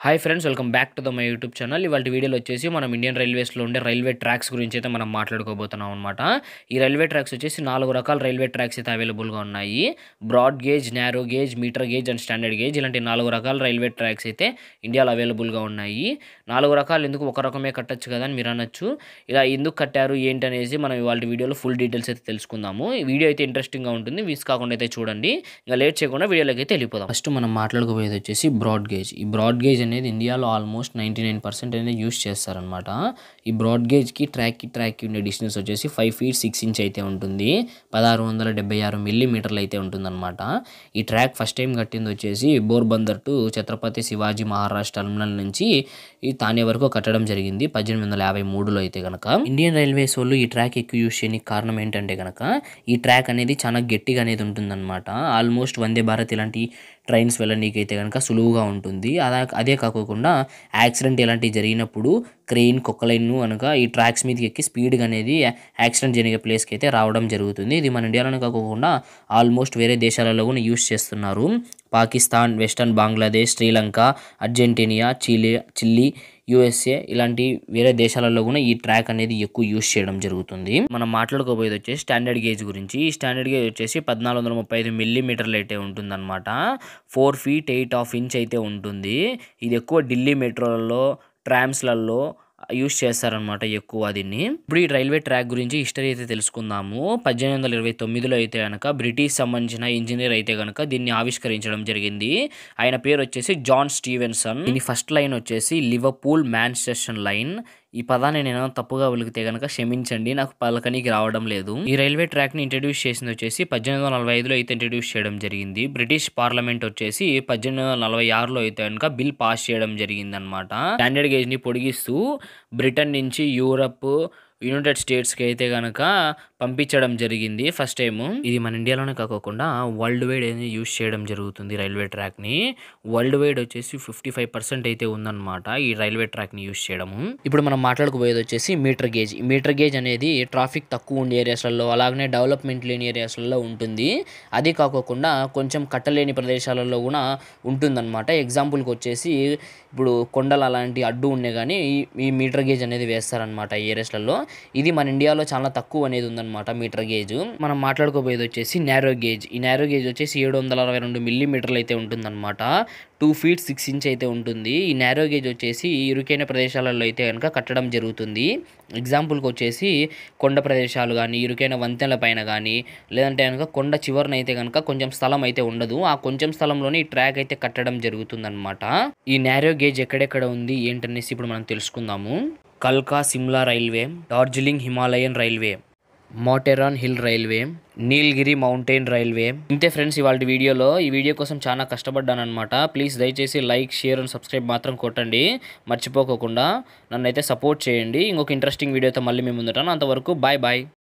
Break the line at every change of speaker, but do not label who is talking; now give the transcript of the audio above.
Hi friends, welcome back to my YouTube channel. ఇవాళ వీడియోలో వచ్చేసి మనం ఇండియన్ రైల్వేస్లో ఉండే రైల్వే ట్రాక్స్ గురించి అయితే మనం మాట్లాడుకోబోతున్నాం అనమాట. ఈ రైల్వే ట్రాక్స్ వచ్చేసి 4 రకాల రైల్వే ట్రాక్స్ అయితే అవైలబుల్గా ఉన్నాయి. Broad gauge, narrow gauge, metre gauge and standard gauge ఇలాంటి 4 రకాల రైల్వే ట్రాక్స్ అయితే ఇండియాలో అవైలబుల్గా ఉన్నాయి. 4 రకాలు ఎందుకు ఒక రకమే కట్టచ్చు కదా అని మీరు అనొచ్చు. ఇలా ఎందుకు కట్టారు ఏంటి అనేసి మనం ఇవాళ వీడియోలో ఫుల్ డీటెయిల్స్ అయితే తెలుసుకుందాము. ఈ వీడియో అయితే ఇంట్రెస్టింగ్గా ఉంటుంది, మిస్ కాకుండా అయితే చూడండి. ఇంకా లేట్ చేయకుండా వీడియోలోకి అయితే వెళ్ళిపోదాం. ఫస్ట్ మనం మాట్లాడుకోబోయేది వచ్చేసి బ్రాడ్ గేజ్. ఈ బ్రాడ్ గేజ్ అనేది ఇండియాలో ఆల్మోస్ట్ 99% అనేది యూస్ చేస్తారనమాట. ఈ బ్రాడ్ గేజ్కి ట్రాక్కి ఉండే డిస్టెన్స్ వచ్చేసి 5 feet 6 inch అయితే ఉంటుంది. 1676 మిల్లీమీటర్లు అయితే ఉంటుందన్నమాట. ఈ ట్రాక్ ఫస్ట్ టైం కట్టింది వచ్చేసి బోర్బందర్ టు ఛత్రపతి శివాజీ మహారాజ్ టర్మినల్ నుంచి ఈ తానే వరకు కట్టడం జరిగింది 1853లో అయితే కనుక. ఇండియన్ రైల్వేస్ వాళ్ళు ఈ ట్రాక్ ఎక్కువ యూస్ చేయడానికి కారణం ఏంటంటే కనుక ఈ ట్రాక్ అనేది చాలా గట్టిగా అనేది ఉంటుందన్నమాట. ఆల్మోస్ట్ వందే భారత్ ఇలాంటి ట్రైన్స్ వెళ్ళనీకైతే కనుక సులువుగా ఉంటుంది. అదే కాకుండా యాక్సిడెంట్ ఇలాంటివి జరిగినప్పుడు క్రెయిన్ కొక్కలైన్ కనుక ఈ ట్రాక్స్ మీదకి ఎక్కి స్పీడ్గా అనేది యాక్సిడెంట్ జరిగే ప్లేస్కి అయితే రావడం జరుగుతుంది. ఇది మన ఇండియాలోనే కాకుండా ఆల్మోస్ట్ వేరే దేశాలలో కూడా యూస్ చేస్తున్నారు. Pakistan, western Bangladesh, Sri Lanka, Argentina, Chile, USA ఇలాంటి వేరే దేశాలలో కూడా ఈ ట్రాక్ అనేది ఎక్కువ యూస్ చేయడం జరుగుతుంది. మనం మాట్లాడుకోబోయేది వచ్చేసి స్టాండర్డ్ గేజ్ గురించి. ఈ స్టాండర్డ్ గేజ్ వచ్చేసి 1435 మిల్లీమీటర్లు అయితే ఉంటుందన్నమాట. 4 feet 8 inch అయితే ఉంటుంది. ఇది ఎక్కువ ఢిల్లీ మెట్రోలలో, ట్రామ్స్లలో యూస్ చేస్తారనమాట ఎక్కువ దీన్ని. ఇప్పుడు ఈ రైల్వే ట్రాక్ గురించి హిస్టరీ అయితే తెలుసుకుందాము. 1829లో అయితే కనుక బ్రిటిష్ సంబంధించిన ఇంజనీర్ అయితే కనుక దీన్ని ఆవిష్కరించడం జరిగింది. ఆయన పేరు వచ్చేసి జాన్ స్టీవెన్సన్. దీని ఫస్ట్ లైన్ వచ్చేసి లివర్పూల్ మాన్చెస్టర్ లైన్. ఈ పదాన్ని నేను తప్పుగా వెలిగితే కనుక క్షమించండి, నాకు పలకనికి రావడం లేదు. ఈ రైల్వే ట్రాక్ ని ఇంట్రడ్యూస్ చేసింది వచ్చేసి 1845లో అయితే ఇంట్రడ్యూస్ చేయడం జరిగింది. బ్రిటిష్ పార్లమెంట్ వచ్చేసి 1846లో అయితే కనుక బిల్ పాస్ చేయడం జరిగింది అనమాట. స్టాండర్డ్ గేజ్ ని పొడిగిస్తూ బ్రిటన్ నుంచి యూరప్, యునైటెడ్ స్టేట్స్కి అయితే కనుక పంపించడం జరిగింది ఫస్ట్ టైము. ఇది మన ఇండియాలోనే కాకుండా వరల్డ్ వైడ్ అనేది యూస్ చేయడం జరుగుతుంది రైల్వే ట్రాక్ని. వరల్డ్ వైడ్ వచ్చేసి 55% అయితే ఉందన్నమాట ఈ రైల్వే ట్రాక్ని యూస్ చేయడము. ఇప్పుడు మనం మాట్లాడుకోబోయేది వచ్చేసి మీటర్ గేజ్. ఈ మీటర్ గేజ్ అనేది ట్రాఫిక్ తక్కువ ఉండే ఏరియాస్లలో, అలాగనే డెవలప్మెంట్ లేని ఏరియాస్లలో ఉంటుంది. అది కాకుండా కొంచెం కట్టలేని ప్రదేశాలలో కూడా ఉంటుందన్నమాట. ఎగ్జాంపుల్కి వచ్చేసి ఇప్పుడు కొండలు అలాంటి అడ్డు ఉన్నాయి కానీ ఈ మీటర్ గేజ్ అనేది వేస్తారనమాట ఈ ఏరియాస్లలో. ఇది మన ఇండియాలో చాలా తక్కువ అనేది ఉందన్నమాట మీటర్ గేజ్. మనం మాట్లాడుకోబోయేది వచ్చేసి నారో గేజ్. ఈ నారో గేజ్ వచ్చేసి 762 మిల్లీమీటర్లు అయితే ఉంటుందన్నమాట. 2 feet 6 inch అయితే ఉంటుంది. ఈ నారో గేజ్ వచ్చేసి ఇరుకైన ప్రదేశాలలో అయితే కనుక కట్టడం జరుగుతుంది. ఎగ్జాంపుల్కి వచ్చేసి కొండ ప్రదేశాలు కానీ, ఇరుకైన వంతెనల పైన కానీ, లేదంటే కనుక కొండ చివరన అయితే కనుక కొంచెం స్థలం అయితే ఉండదు. ఆ కొంచెం స్థలంలోనే ఈ ట్రాక్ అయితే కట్టడం జరుగుతుందన్నమాట. ఈ నారో గేజ్ ఎక్కడెక్కడ ఉంది ఏంటనేసి ఇప్పుడు మనం తెలుసుకుందాము. కల్కా Shimla railway, Darjeeling Himalayan railway, Matheran hill railway, Nilgiri mountain railway. ఇంతే ఫ్రెండ్స్ ఇవాళ వీడియోలో. ఈ వీడియో కోసం చాలా కష్టపడ్డాను అనమాట. ప్లీజ్ దయచేసి లైక్, షేర్ అండ్ సబ్స్క్రైబ్ మాత్రం కొట్టండి మర్చిపోకుండా. నన్ను అయితే సపోర్ట్ చేయండి. ఇంకొక ఇంట్రెస్టింగ్ వీడియోతో మళ్ళీ మేము ముందుంటాను. అంతవరకు బాయ్ బాయ్.